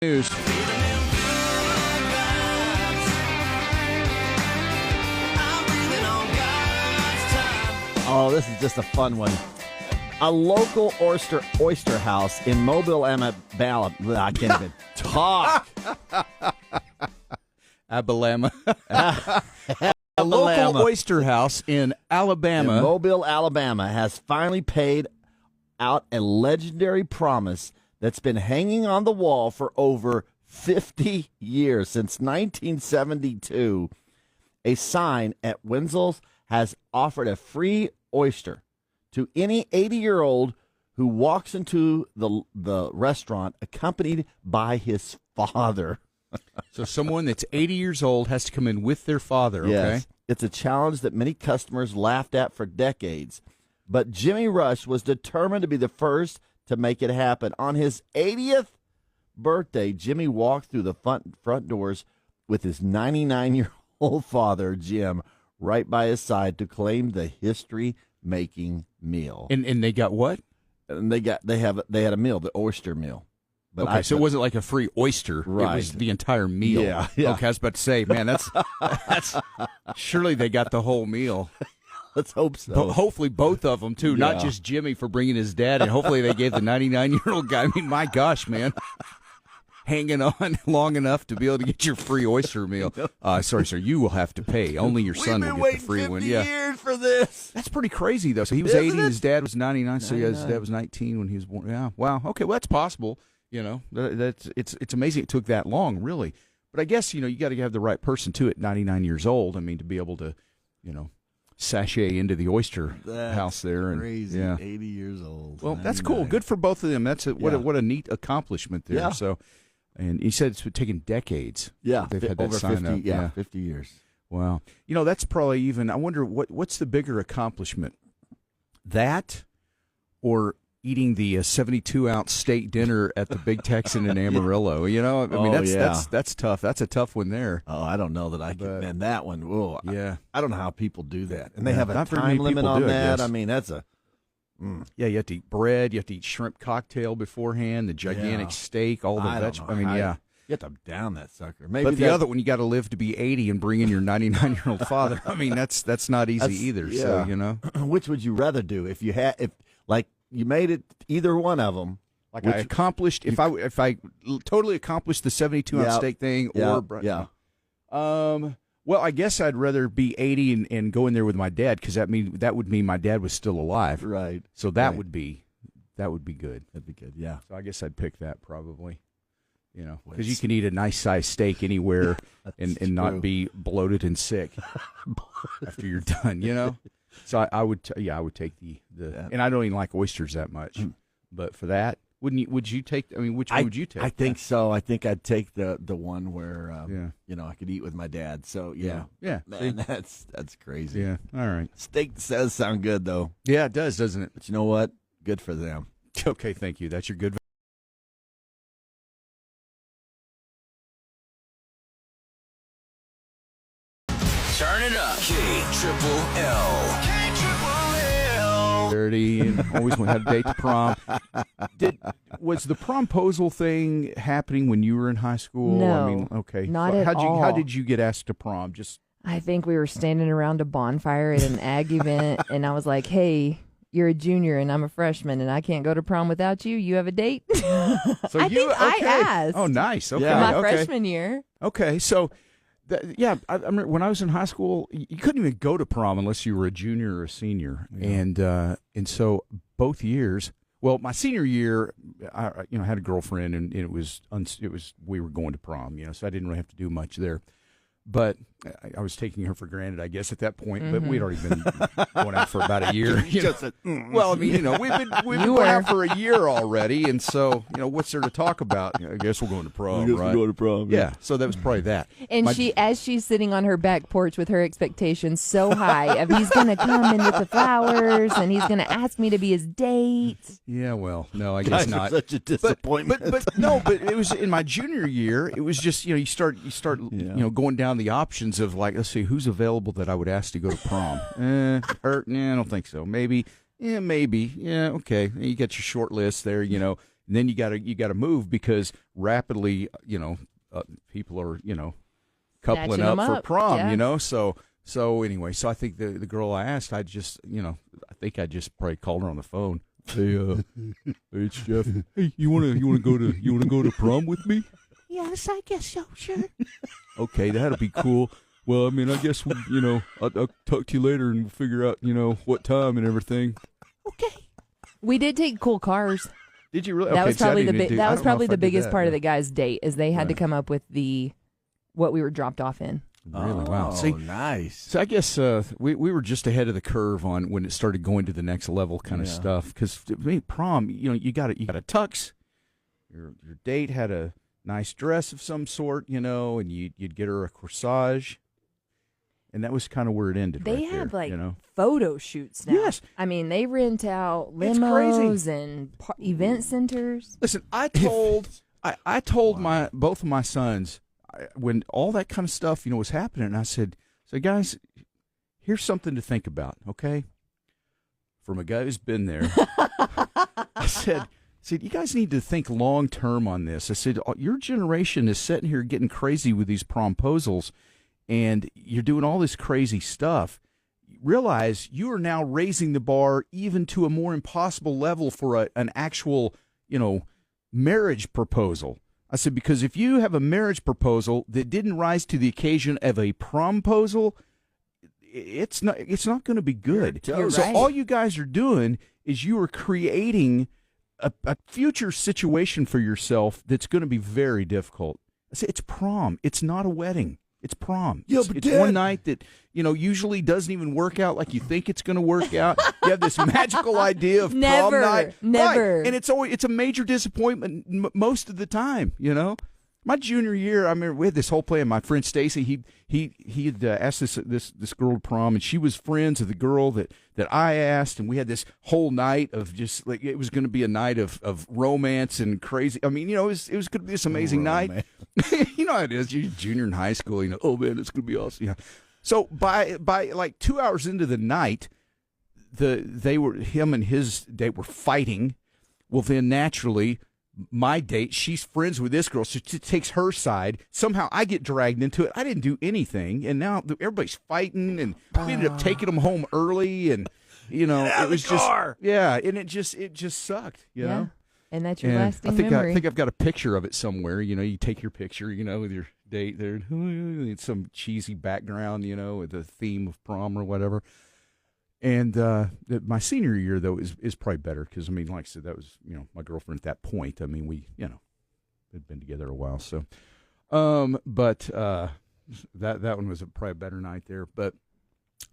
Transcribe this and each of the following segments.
News. Oh, this is just a fun one. A local oyster house in Mobile, Alabama. I can't even talk. Alabama. A local oyster house in Alabama. In Mobile, Alabama has finally paid out a legendary promise that's been hanging on the wall for over 50 years, since 1972. A sign at Wenzel's has offered a free oyster to any 80-year-old who walks into the restaurant accompanied by his father. So someone that's 80 years old has to come in with their father, okay? Yes. It's a challenge that many customers laughed at for decades. But Jimmy Rush was determined to be the first to make it happen. On his 80th birthday, Jimmy walked through the front doors with his 99-year-old father, Jim, right by his side to claim the history-making meal. And they got what? And they had a meal, the oyster meal. But okay, so it wasn't like a free oyster. Right. It was the entire meal. Yeah. Okay, I was about to say, man, that's surely they got the whole meal. Let's hope so. But hopefully both of them, too, not just Jimmy for bringing his dad, and hopefully they gave the 99-year-old guy, I mean, my gosh, man, hanging on long enough to be able to get your free oyster meal. Sorry, sir, you will have to pay. Only your son will get the free one. We've been waiting 50 years for this. That's pretty crazy, though. So he was 80 and his dad was 99, so his dad was 19 when he was born. Yeah, wow. Okay, well, that's possible. You know, it's amazing it took that long, really. But I guess, you got to have the right person, too, at 99 years old. I mean, to be able to, sashay into the oyster house there. And, crazy. Yeah. 80 years old. Well, that's cool. Good for both of them. What a neat accomplishment there. Yeah. So, and you said it's taken decades. Yeah. They've had that over sign 50, up. Yeah, 50 years. Wow. That's probably even, I wonder what's the bigger accomplishment? That or eating the 72-ounce steak dinner at the Big Texan in Amarillo? That's tough. That's a tough one there. Oh, I don't know that I can man that one. Whoa, yeah. I don't know how people do that. And they have a not very time many limit people on do it, that. yes. I mean, that's a... Yeah, you have to eat bread. You have to eat shrimp cocktail beforehand, the gigantic steak, all the vegetables. You have to down that sucker. Maybe but the other one, you got to live to be 80 and bring in your 99-year-old father. I mean, that's not easy either. Yeah. So, Which would you rather do if you made it either one of them? Like I accomplished, if I totally accomplished the 72-ounce steak thing, well, I guess I'd rather be 80 and go in there with my dad, because that would mean my dad was still alive. Right. So that would be good. That'd be good. Yeah. So I guess I'd pick that probably. Because you can eat a nice sized steak anywhere and not be bloated and sick after you're done. So I would take the and I don't even like oysters that much, but for that, would you take? I mean, which one would you take? I think so. I think I'd take the one where I could eat with my dad. So yeah. Man, that's crazy. Yeah. All right. Steak does sound good though. Yeah, it does, doesn't it? But you know what? Good for them. Okay, thank you. That's your good. Turn it up. KLLL. Dirty and always had to date the prom. Was the promposal thing happening when you were in high school? No, I mean, okay. not at all. How did you get asked to prom? I think we were standing around a bonfire at an ag event, and I was like, "Hey, you're a junior and I'm a freshman, and I can't go to prom without you. You have a date?" So I asked. Oh, nice. Okay, my freshman year. Okay, so. I remember when I was in high school, you couldn't even go to prom unless you were a junior or a senior, and so both years. Well, my senior year, I had a girlfriend, and it was we were going to prom, so I didn't really have to do much there. But I was taking her for granted, I guess, at that point. But we'd already been going out for about a year. Well, I mean, we've been going out for a year already, and so what's there to talk about? I guess we're going to prom, right? We're going to prom. Yeah. So that was probably that. And as she's sitting on her back porch with her expectations so high of he's going to come in with the flowers and he's going to ask me to be his date. Yeah. Well, no, I guess not. Such a disappointment. But it was in my junior year. It was just you start going down the options of like, let's see, who's available that I would ask to go to prom. I don't think so. Maybe. Yeah, maybe. Yeah, okay. You get your short list there, And then you gotta move because rapidly, people are, coupling Snatching up them for up, prom, yeah. So anyway, so I think the girl I asked, I just probably called her on the phone. Hey, it's Jeff. Hey, you wanna go to prom with me? Yes, I guess so. Sure. Okay, that'll be cool. Well, I mean, I guess I'll talk to you later and we'll figure out what time and everything. Okay. We did take cool cars. Did you really? That Okay, was probably I don't know if I did biggest that, part of yeah. the guy's date is they had to Right. come up with what we were dropped off in. Really? Wow. Oh, See, nice. so I guess we were just ahead of the curve on when it started going to the next level kind of stuff. Because prom, you got a tux. Your date had a nice dress of some sort, and you'd get her a corsage, and that was kind of where it ended. They right have there, photo shoots now. Yes. I mean, they rent out It's limos crazy. and event centers. Listen, I told both of my sons when all that kind of stuff was happening. I said, guys, here's something to think about, okay? From a guy who's been there, I said, you guys need to think long term on this. I said, your generation is sitting here getting crazy with these promposals, and you're doing all this crazy stuff. Realize you are now raising the bar even to a more impossible level for an actual, marriage proposal. I said, because if you have a marriage proposal that didn't rise to the occasion of a promposal, it's not going to be good. You're So right. all you guys are doing is you are creating a future situation for yourself that's going to be very difficult. I say it's prom. It's not a wedding. It's prom. Yeah, it's but it's Dad- one night that usually doesn't even work out like you think it's going to work out. You have this magical idea of Never, prom night, never. Right. And it's a major disappointment most of the time. My junior year, I remember we had this whole plan. My friend Stacy, he had asked this girl to prom, and she was friends of the girl that I asked, and we had this whole night of just like it was going to be a night of romance and crazy. I mean, it was going to be this amazing night. You know how it is. You're junior in high school. Oh man, it's going to be awesome. Yeah. So by like 2 hours into the night, him and his date were fighting. Well, then naturally, my date, she's friends with this girl, so she takes her side. Somehow I get dragged into it. I didn't do anything, and now everybody's fighting, and we ended up taking them home early, and it was just and it just sucked, you know. And that's your And lasting I think memory. I think I've got a picture of it somewhere. You take your picture, with your date there, it's some cheesy background, with the theme of prom or whatever. And my senior year though is probably better because like I said, that was my girlfriend at that point. I mean we had been together a while, so but that one was probably a better night there. But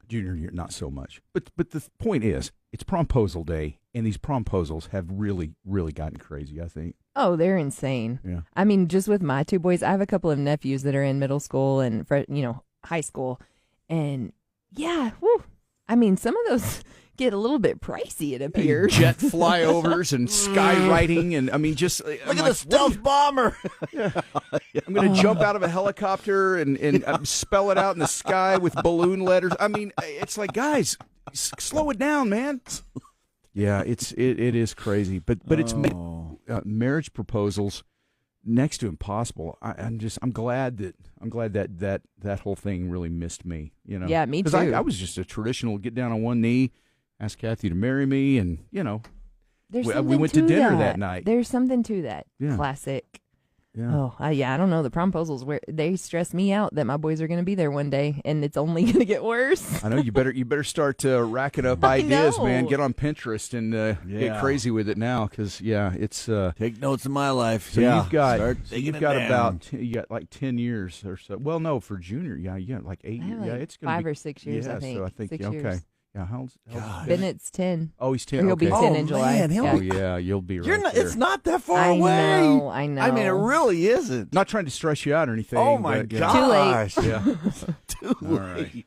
junior year not so much. But the point is, it's promposal day, and these promposals have really gotten crazy. I think. Oh, they're insane. Yeah. I mean, just with my two boys, I have a couple of nephews that are in middle school and high school, and yeah, whew. I mean, some of those get a little bit pricey, it appears. Jet flyovers and skywriting, and I mean, just Look at the stealth bomber. I'm going to jump out of a helicopter and spell it out in the sky with balloon letters. I mean, it's like, guys, slow it down, man. Yeah, it is crazy, but it's marriage proposals next to impossible. I'm glad that whole thing really missed me. Yeah, me too. Because I was just a traditional get down on one knee, ask Kathy to marry me, and There's we something went to dinner that that night. There's something to that. Yeah. Classic. Yeah. Oh, I don't know. The promposals they stress me out that my boys are going to be there one day, and it's only going to get worse. I know you better start racking up I ideas, know. man. Get on Pinterest and get crazy with it now, because it's. Take notes of my life. So yeah. you've got Start digging you've it got down. about you got like 10 years or so. Well, no, for junior, you got like 8 I have years. like Yeah, it's gonna 5 be, or 6 years. yeah, I think. so I think 6 yeah, okay. years. Yeah, how's God. Bennett's 10. Oh, he's 10. Or he'll be okay. 10 in July. man, he'll Oh be- yeah, you'll be right You're not, there. it's not that far I away. know. I know. I mean, it really isn't. Not trying to stress you out or anything. Oh my but, yeah. gosh. late. Yeah. Too All right. late.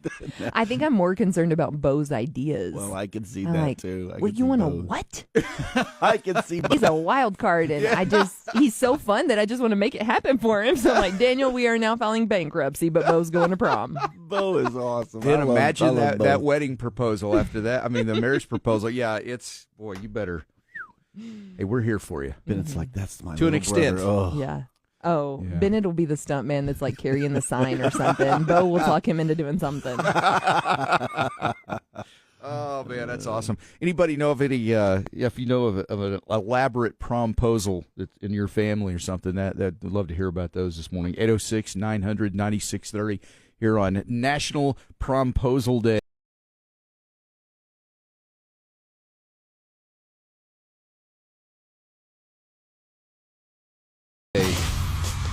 I think I'm more concerned about Bo's ideas. Well, I can see I'm that like, too. well, you want to what? I can see He's a wild card, and he's so fun that I just want to make it happen for him. So I'm like, Daniel, we are now filing bankruptcy, but Bo's going to prom. Bo is awesome. Then I love imagine Bo. that wedding proposal after that. I mean, the marriage proposal. Yeah, it's boy. You better Hey, we're here for you. Bennett's like, that's my To an little extent. brother. Oh. Yeah. Oh, Yeah. Bennett will be the stunt man that's like carrying the sign or something. Bo will talk him into doing something. Oh man, that's awesome. Anybody know of any? If you know of an elaborate promposal that's in your family or something, that I'd love to hear about those this morning. 806-900-9630 here on National Promposal Day.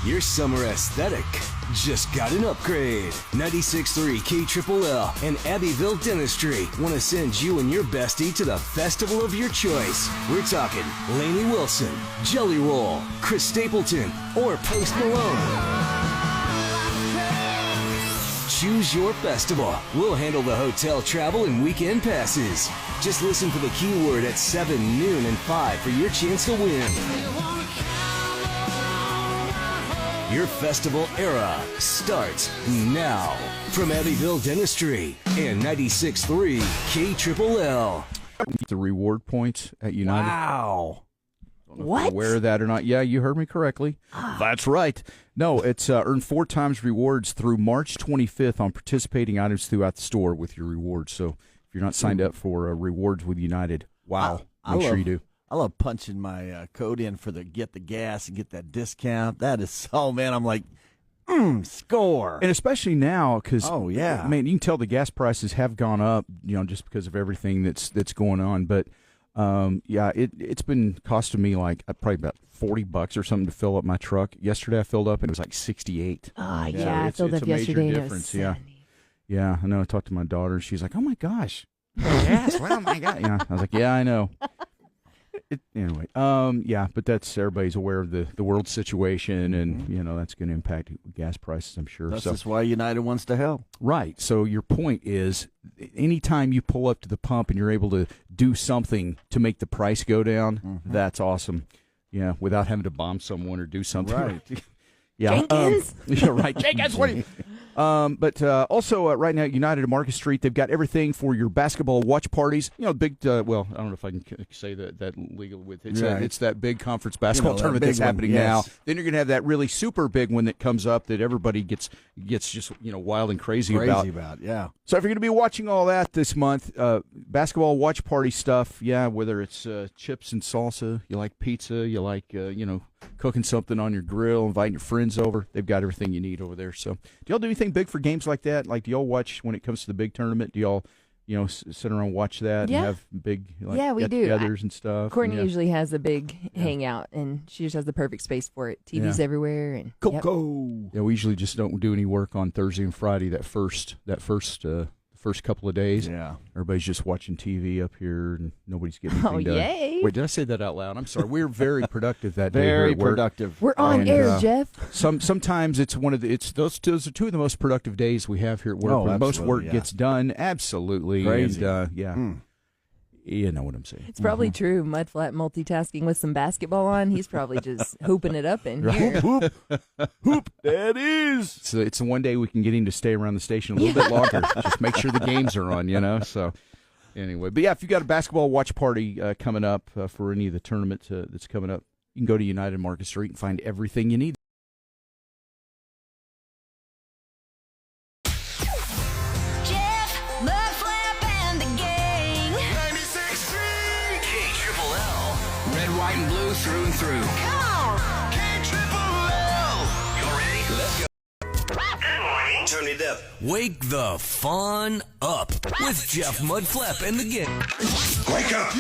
Your summer aesthetic just got an upgrade. 96.3 KLLL and Abbeville Dentistry want to send you and your bestie to the festival of your choice. We're talking Lainey Wilson, Jelly Roll, Chris Stapleton, or Post Malone. Choose your festival. We'll handle the hotel travel and weekend passes. Just listen for the keyword at 7, noon, and 5 for your chance to win. Your festival era starts now. From Abbeville Dentistry and 96.3 KLLL. The reward points at United. Wow. What? Aware of that or not? Yeah, you heard me correctly. That's right. No, it's earn 4 times rewards through March 25th on participating items throughout the store with your rewards. So if you're not signed up for rewards with United, wow, make sure you do. I love punching my code in for get the gas and get that discount. That is so, man. I'm like, score. And especially now, because man, you can tell the gas prices have gone up, just because of everything that's going on. But it's been costing me like probably about $40 or something to fill up my truck. Yesterday I filled up and it was like 68. Oh, So yeah. I filled it's up a major yesterday and it was difference, 70. Yeah, I know. I talked to my daughter. She's like, "Oh my gosh, gas! Oh my god!" Yeah, I was like, "Yeah, I know." Anyway, but that's everybody's aware of the world situation, and that's going to impact gas prices, I'm sure. That's just why United wants to help. Right. So your point is, anytime you pull up to the pump and you're able to do something to make the price go down, that's awesome. Yeah, without having to bomb someone or do something. Right. Yeah. Jenkins? Yeah, right. Jenkins, what are you? But also right now at United at Market Street, they've got everything for your basketball watch parties. Big. Well, I don't know if I can say that legal with it. It's that big conference basketball tournament that's happening now. Then you're going to have that really super big one that comes up that everybody gets just wild and crazy about. Yeah. So if you're going to be watching all that this month, basketball watch party stuff, whether it's chips and salsa, you like pizza, you like cooking something on your grill, inviting your friends over, they've got everything you need over there. So do y'all do anything big for games like that? Like, do y'all watch when it comes to the big tournament? Do y'all sit around and watch that and have big we do. get-togethers and stuff? Courtney usually has a big hangout, and she just has the perfect space for it. TV's everywhere, and Go. Yeah, we usually just don't do any work on Thursday and Friday. That first couple of days. Yeah. Everybody's just watching TV up here, and nobody's getting anything done. Yay! Wait, did I say that out loud? I'm sorry. We're very productive that day. Very here at work. productive. we're on air, Jeff. Sometimes it's those are two of the most productive days we have here at work. Oh, where most work absolutely, gets done. Absolutely. Crazy. And, you know what I'm saying. It's probably true. Mudflap multitasking with some basketball on. He's probably just hooping it up in here. Hoop. That is. So it's the one day we can get him to stay around the station a little bit longer. Just make sure the games are on, So anyway, but if you got a basketball watch party coming up for any of the tournament that's coming up, you can go to United Market Street and find everything you need. Mudflap and the gang. 96.3 KLLL. Red, white, and blue through and through. Come on. KLLL. You ready? Let's go. Turn it up. Wake the fun up with Jeff Mudflap and the gang. Wake up.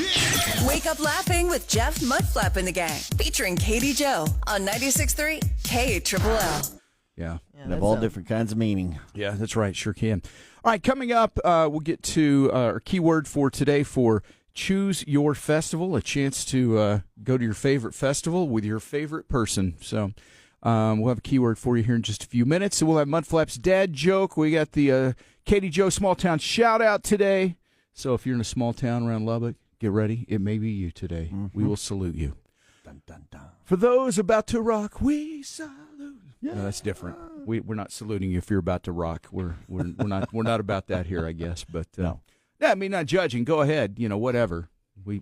Wake up laughing with Jeff Mudflap and the gang. Featuring Katie Joe on 96.3 KLLL. Yeah. And of all different kinds of meaning. Yeah, that's right. Sure can. All right, coming up, we'll get to our keyword for today for Choose Your Festival, a chance to go to your favorite festival with your favorite person. So we'll have a keyword for you here in just a few minutes. So we'll have Mudflap's dad joke. We got the Katie Joe Small Town shout-out today. So if you're in a small town around Lubbock, get ready. It may be you today. We will salute you. Dun, dun, dun. For those about to rock, we salute. No, that's different. We're not saluting you if you're about to rock. We're not about that here, I guess. But No. yeah, I mean, not judging. Go ahead, whatever. We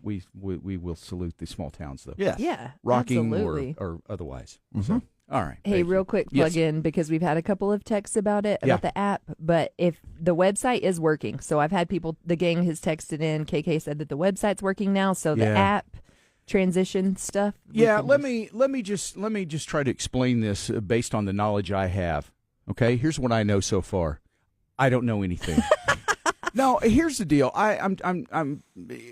will salute the small towns, though. Yes. Yeah, Rocking absolutely. or otherwise. So, all right. Hey, Thank real you. quick Yes. plug in, because we've had a couple of texts about it, Yeah. about the app, but if the website is working, so I've had people, the gang has texted in, KK said that the website's working now, so the Yeah. app transition stuff. Yeah, let me just try to explain this based on the knowledge I have. Okay, here's what I know so far. I don't know anything. No, here's the deal.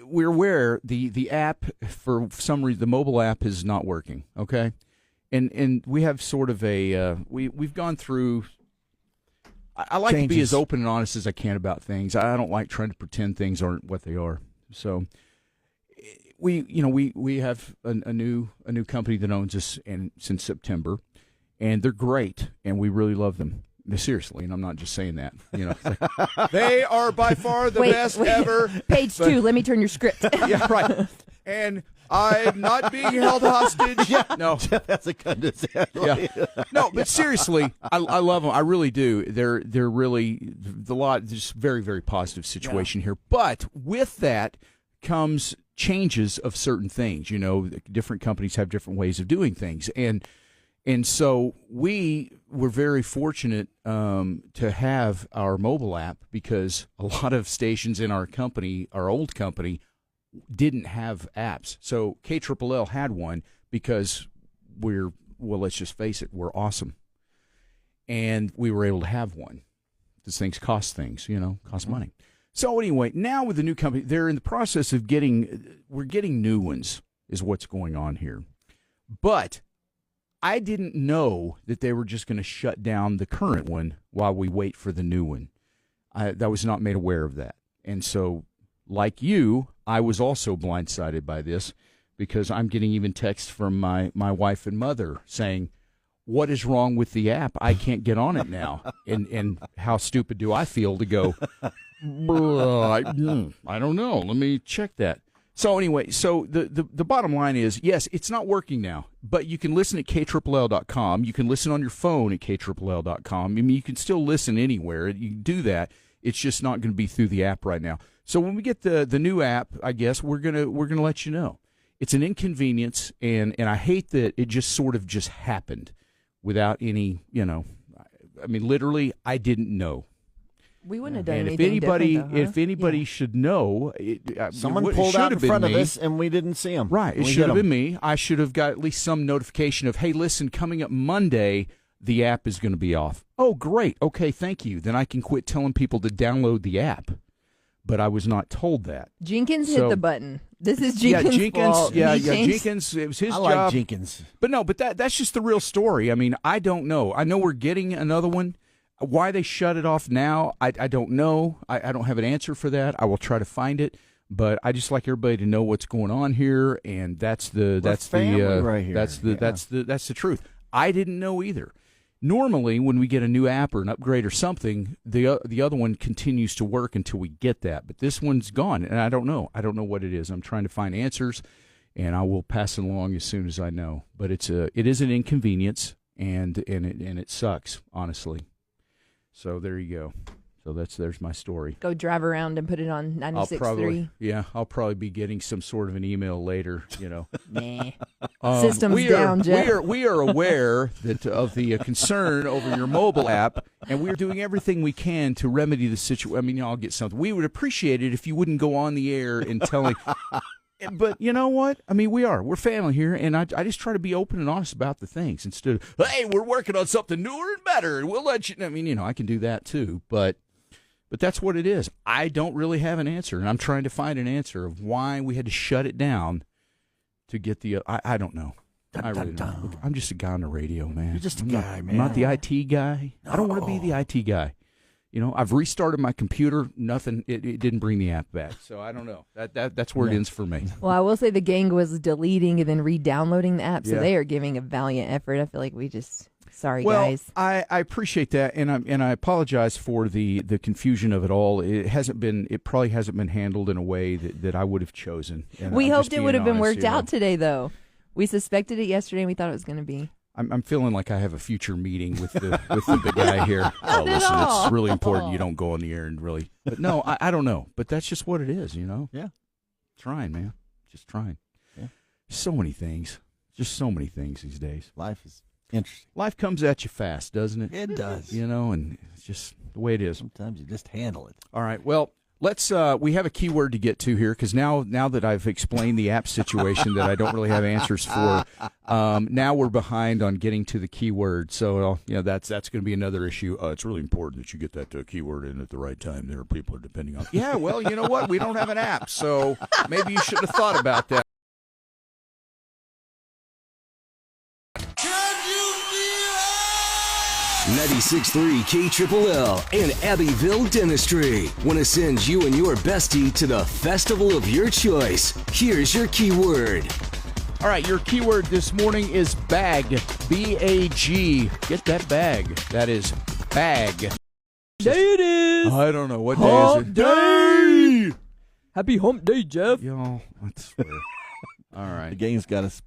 We're aware the app, for some reason, the mobile app is not working. Okay, and we have sort of a we've gone through. I like to be Changes. as open and honest as I can about things. I don't like trying to pretend things aren't what they are. So we have a new company that owns us since September, and they're great, and we really love them. Seriously, and I'm not just saying that. It's like, they are by far the best ever. Page 2, let me turn your script. Yeah, right. And I'm not being held hostage. No, That's a goodness. yeah. No, but seriously, I love them. I really do. They're really just very, very positive situation here. But with that comes changes of certain things. Different companies have different ways of doing things, and so we were very fortunate to have our mobile app, because a lot of stations in our old company, didn't have apps. So KLLL had one because let's just face it, we're awesome. And we were able to have one. These things cost money. So anyway, now with the new company, they're in the process of we're getting new ones is what's going on here. But I didn't know that they were just going to shut down the current one while we wait for the new one. I was not made aware of that. And so, like you, I was also blindsided by this, because I'm getting even texts from my wife and mother saying, what is wrong with the app? I can't get on it now. And how stupid do I feel to go, I don't know. Let me check that. So anyway, the bottom line is, yes, it's not working now, but you can listen at KLLL.com. You can listen on your phone at KLLL.com. I mean, you can still listen anywhere. You can do that. It's just not going to be through the app right now. So when we get the new app, I guess we're gonna let you know. It's an inconvenience, and I hate that it just sort of just happened without any, I mean, literally, I didn't know. We wouldn't have done And anything different, though, if anybody should know, Someone pulled out in front of us, and we didn't see them. Right, it should have been me. I should have got at least some notification of, hey, listen, coming up Monday, the app is going to be off. Oh, great. Okay, thank you. Then I can quit telling people to download the app. But I was not told that. Jenkins hit the button. This is Jenkins' fault. Jenkins. It was his job. I like Jenkins. But that's just the real story. I mean, I don't know. I know we're getting another one. Why they shut it off now, I don't know. I don't have an answer for that. I will try to find it. But I just like everybody to know what's going on here, and that's the truth. I didn't know either. Normally, when we get a new app or an upgrade or something, the other one continues to work until we get that. But this one's gone, and I don't know. I don't know what it is. I'm trying to find answers, and I will pass it along as soon as I know. But it is an inconvenience, and it sucks, honestly. So there you go. So there's my story. Go drive around and put it on 96.3. I'll probably be getting some sort of an email later. Nah. System's down, Jeff. We are aware of the concern over your mobile app, and we're doing everything we can to remedy the situation. I mean, I'll get something. We would appreciate it if you wouldn't go on the air and telling. But you know what? I mean, we're family here, and I just try to be open and honest about the things instead of, hey, we're working on something newer and better, and we'll let you know. I mean, I can do that too, but that's what it is. I don't really have an answer, and I'm trying to find an answer of why we had to shut it down to get the. I don't know. I really don't. Look, I'm just a guy on the radio, man. You're just a guy, man. I'm not the IT guy. No. I don't want to be the IT guy. I've restarted my computer. Nothing. It didn't bring the app back. So I don't know. That's where it ends for me. Well, I will say the gang was deleting and then re-downloading the app, so they are giving a valiant effort. I feel like we just. Sorry, guys. I appreciate that, and I apologize for the confusion of it all. It probably hasn't been handled in a way that I would have chosen. We hoped it would have been worked out today, though. We suspected it yesterday, and we thought it was going to be. I'm feeling like I have a future meeting with the guy here. Oh, listen, it's really important you don't go on the air and really. But no, I don't know. But that's just what it is, Yeah. Trying, man. Just trying. Yeah. So many things. Just so many things these days. Life is interesting. Life comes at you fast, doesn't it? It does. You know, and it's just the way it is. Sometimes you just handle it. All right. Well, let's. We have a keyword to get to here because now that I've explained the app situation that I don't really have answers for, now we're behind on getting to the keyword. So that's going to be another issue. It's really important that you get that keyword in at the right time. There are people are depending on. Yeah. Well, you know what? We don't have an app, so maybe you shouldn't have thought about that. 96.3 KLLL and Abbeville Dentistry want to send you and your bestie to the festival of your choice. Here's your keyword. All right, your keyword this morning is bag. B-A-G. Get that bag. That is bag. Day it is. I don't know. What day Hump is it? day. Happy hump day, Jeff. Y'all, I swear. All The right. gang's got us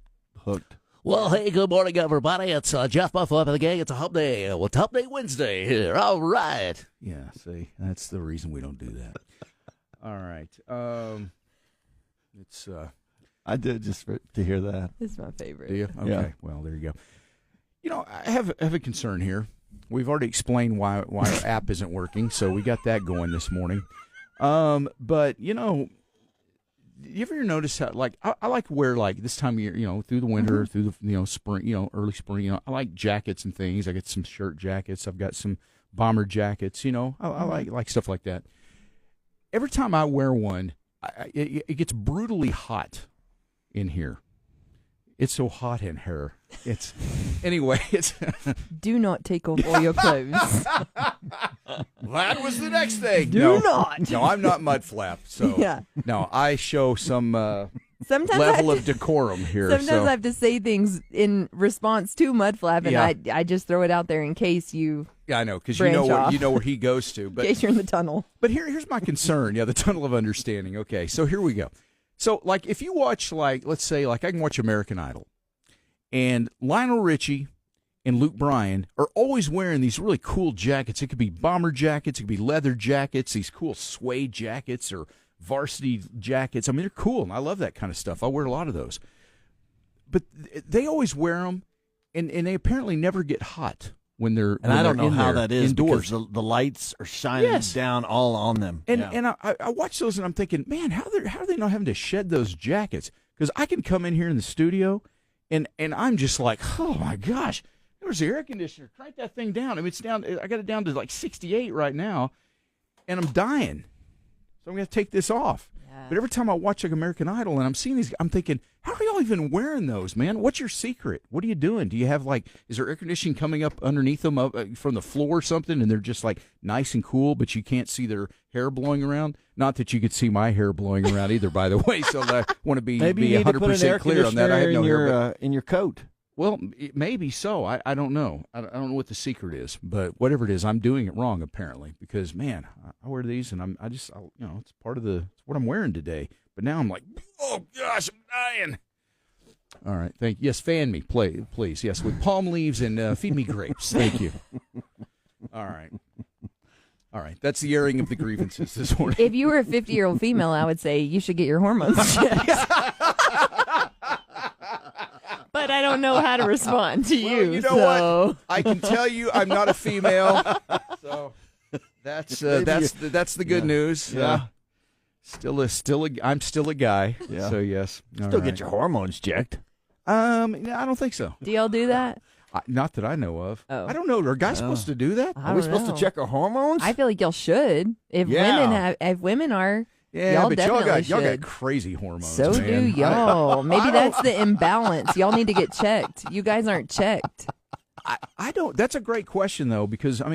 hooked. Well, hey, good morning, everybody. It's Jeff Mudflap the Gang. It's a hump day. Well, it's Hump Day Wednesday here. All right. Yeah, see, that's the reason we don't do that. All right. It's I did just to hear that. This is my favorite. do you? Okay. Yeah. Well, there you go. You know, I have a concern here. We've already explained why our app isn't working, so we got that going this morning. But you know, you ever notice how I like to wear this time of year, through the winter, through the spring, early spring. I like jackets and things. I got some shirt jackets. I've got some bomber jackets. I like stuff like that. Every time I wear one, it gets brutally hot in here. It's so hot in here. It's Do not take off all your clothes. that was the next thing. Do not. No, I'm not Mudflap. So Yeah. no, I show some Sometimes level I of decorum here. Sometimes I have to say things in response to Mudflap, and Yeah. I just throw it out there in case you, Yeah, I know, because branch off. you know where he goes to. in But case you're in the tunnel. But here's my concern. Yeah, the tunnel of understanding. Okay, so here we go. So, if you watch, let's say, I can watch American Idol, and Lionel Richie and Luke Bryan are always wearing these really cool jackets. It could be bomber jackets, it could be leather jackets, these cool suede jackets or varsity jackets. I mean, they're cool, and I love that kind of stuff. I wear a lot of those. But they always wear them, and they apparently never get hot when they're And I don't know in how there that is indoors. because the lights are shining Yes. down all on them. And Yeah. and I watch those and I'm thinking, man, how are they not having to shed those jackets? Because I can come in here in the studio, and I'm just like, oh my gosh, there's the air conditioner. Crank that thing down. I mean, it's down. I got it down to 68 right now, and I'm dying. So I'm gonna take this off. But every time I watch American Idol and I'm seeing these, I'm thinking, how are y'all even wearing those, man? What's your secret? What are you doing? Do you have is there air conditioning coming up underneath them from the floor or something, and they're just nice and cool, but you can't see their hair blowing around? Not that you could see my hair blowing around either, by the way. So I want to be Maybe you need to put an air 100% clear on that. I have no conditioner hair. But, in your coat. well, maybe so. I don't know. I don't know what the secret is, but whatever it is, I'm doing it wrong apparently because man, I wear these and it's part of it's what I'm wearing today. But now I'm like, oh gosh, I'm dying. All right, thank you. Yes, fan me, please. Yes, with palm leaves and feed me grapes. Thank you. All right. That's the airing of the grievances this morning. If you were a 50-year-old female, I would say you should get your hormones checked. But I don't know how to respond to you. You know what? I can tell you, I'm not a female. So that's the good news. Yeah. I'm still a guy. Yeah. So yes. All Still right. get your hormones checked. I don't think so. Do y'all do that? Not that I know of. Oh. I don't know. Are guys supposed to do that? I Are we don't supposed know. to check our hormones? I feel like y'all should. If women are, Yeah, y'all but definitely y'all got should. crazy hormones. So man. do y'all. Maybe that's the imbalance. Y'all need to get checked. You guys aren't checked. I don't. That's a great question though, because I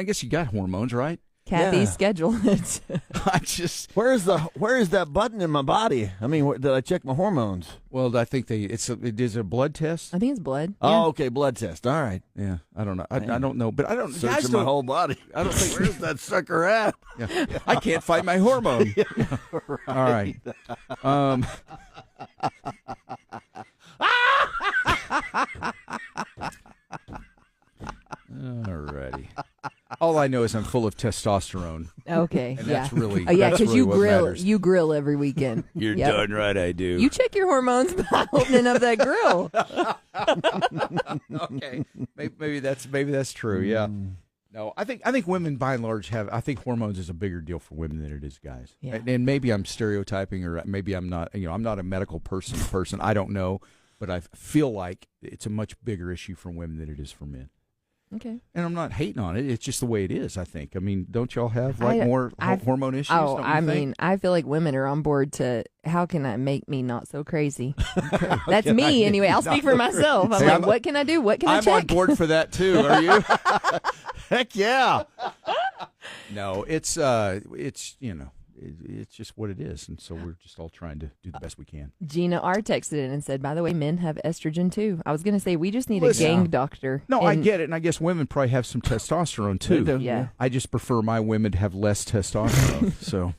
guess you got hormones, right? Kathy, Yeah. schedule it. I just Where is that button in my body? I mean, did I check my hormones? I think it is a blood test. I think it's blood. Oh, okay, blood test. All right. Yeah, I don't know. I don't know, but I don't. Guys Searching my don't. whole body. I don't think. Where's that sucker at? Yeah. I can't fight my hormone. All right. All righty. All I know is I'm full of testosterone. Okay, And yeah. that's really Oh, yeah, that's because really what you grill. matters. You grill every weekend. You're Yep. darn right, I do. You check your hormones by opening up that grill. Okay, maybe that's true. Yeah. No, I think women by and large have. I think hormones is a bigger deal for women than it is guys. Yeah. And maybe I'm stereotyping, or maybe I'm not. I'm not a medical person. I don't know, but I feel like it's a much bigger issue for women than it is for men. Okay. And I'm not hating on it. It's just the way it is, I think. I mean, don't y'all have more I've- hormone issues? Oh, don't you I think? mean, I feel like women are on board to how can I make me not so crazy? That's me anyway. I'll speak for myself. I'm Hey, like, what can I do? What can I I'm check? on board for that too. Are you? Heck yeah. No, it's it's just what it is, and so we're just all trying to do the best we can. Gina R texted in and said, by the way, men have estrogen too. I was going to say, we just need Listen. a gang doctor. No, I And- get it, and I guess women probably have some testosterone too. They do. Yeah. I just prefer my women to have less testosterone. So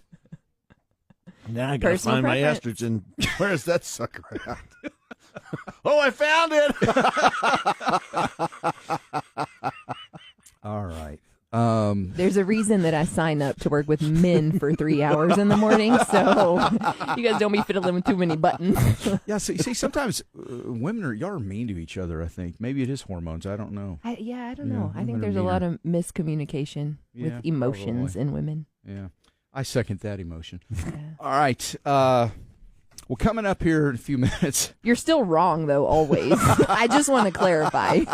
Now I gotta Personal find my preference. estrogen. Where's that sucker at? Oh, I found it. all right. There's a reason that I sign up to work with men for 3 hours in the morning, so you guys don't be fiddling with too many buttons. Yeah, see, sometimes women y'all are mean to each other. I think maybe it is hormones. I don't know. I don't Yeah, know. I women think are there's a meaner. lot of miscommunication Yeah, with emotions probably. in women. Yeah, I second that emotion. Yeah. All right. Well, coming up here in a few minutes. You're still wrong, though, always. I just want to clarify.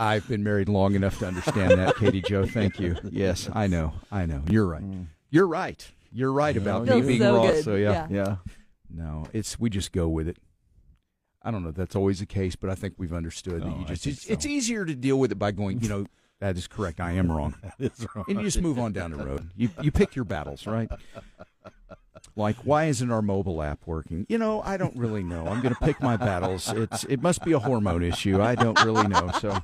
I've been married long enough to understand that, Katie Jo. Thank you. Yes, I know. You're right. You're right. You're right about me Feels being so wrong. good. So yeah. Yeah. No, we just go with it. I don't know if that's always the case, but I think we've understood that Oh, you I just think it's easier to deal with it by going, that is correct. I am wrong. It's wrong. And you just move on down the road. You pick your battles, right? Like, why isn't our mobile app working? I don't really know. I'm going to pick my battles. It must be a hormone issue. I don't really know. So, all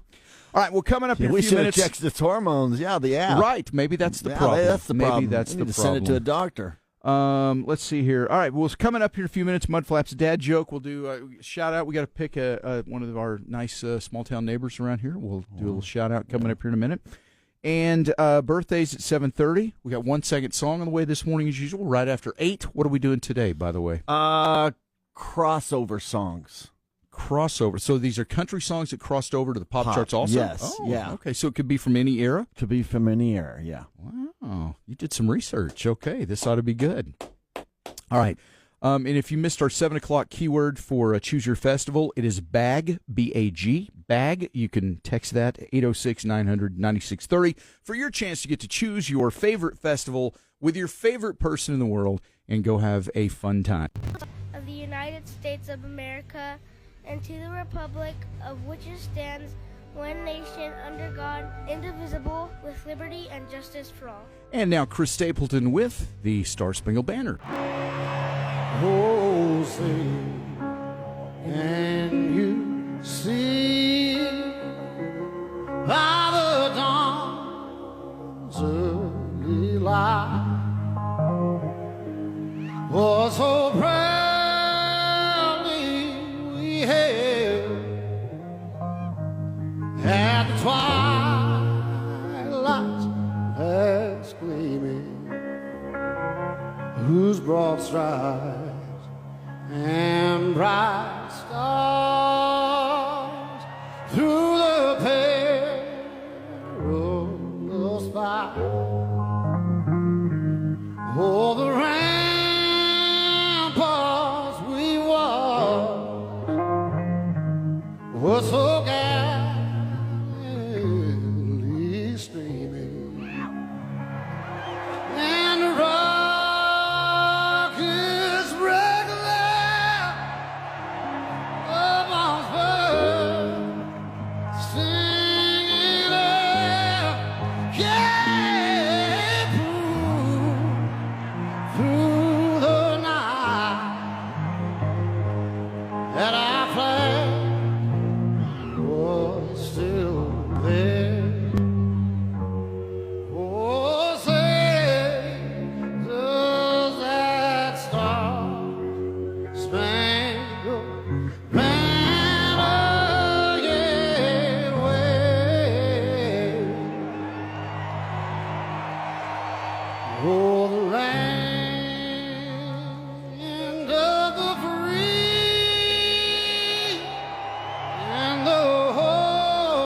right. Well, coming up in We a few should have minutes. checked its hormones. Yeah, the app. Right. Maybe that's the Yeah, problem. that's the Maybe problem. that's We the need to problem. send it to a doctor. Let's see here. All right. Well, it's coming up here in a few minutes. Mudflap's dad joke. We'll do a shout out. We got to pick one of our nice small town neighbors around here. We'll do a little shout out coming up here in a minute. And birthdays at 7:30. We got 1 second song on the way this morning as usual. Right after 8. What are we doing today, by the way? Crossover songs. Crossover. So these are country songs that crossed over to the pop charts also? Yes, Oh, yeah. Okay, so it could be from any era? Could be from any era, yeah. Wow. You did some research. Okay, this ought to be good. All right. And if you missed our 7 o'clock keyword for Choose Your Festival, it is BAG, B-A-G, BAG. You can text that 806-900-9630 for your chance to get to choose your favorite festival with your favorite person in the world and go have a fun time. Of the United States of America, and to the republic of which it stands, one nation under God, indivisible, with liberty and justice for all. And now Chris Stapleton with the Star Spangled Banner. Oh, say, can you see by the dawn's early light what so proudly we hailed at the twilight's last gleaming, whose broad stripes and bright stars through the pale